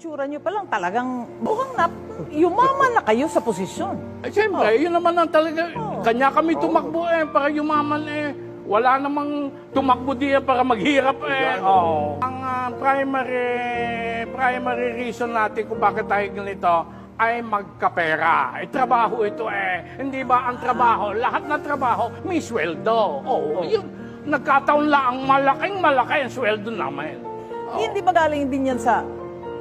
itsura nyo pa lang talagang mukhang yumaman na kayo sa posisyon. Siyempre, yun naman ang talaga. Kanya kami tumakbo para yumaman Wala namang tumakbo diya para maghirap Ang primary reason natin kung bakit tayo ganito ay magkapera. Trabaho ito Hindi ba ang trabaho? Lahat ng trabaho may sweldo. Yun. Nagkataon lang ang malaki ang sweldo namin. Hindi ba galing din yan sa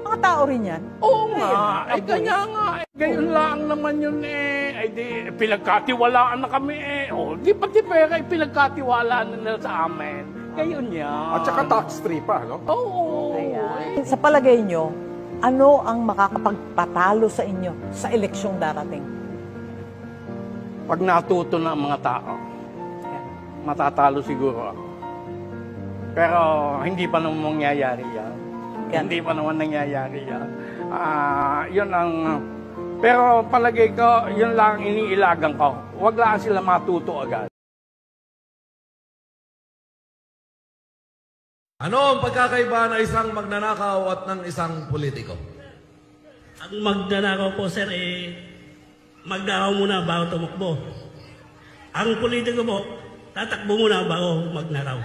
mga tao rin yan? Oo nga. Kanya nga. Gayon lang naman yun di pinagkatiwalaan na kami di pati pera pinagkatiwalaan na nila sa amin. Gayon yan. At saka tax-free pa, no? Oo. Sa palagay nyo, ano ang makakapagpatalo sa inyo sa eleksyong darating? Pag natuto na ang mga tao, matatalo siguro ako. Pero hindi pa naman mangyayari yan. Hindi pa naman nangyayari yan. Yun ang... Pero palagay ko, yun lang iniilagan ko. Huwag lang sila matuto agad. Ano ang pagkakaiba ng isang magnanakaw at ng isang politiko? Ang magnanakaw po, sir, magnakaw muna bago tumakbo. Ang politiko po, tatakbo muna bago magnakaw.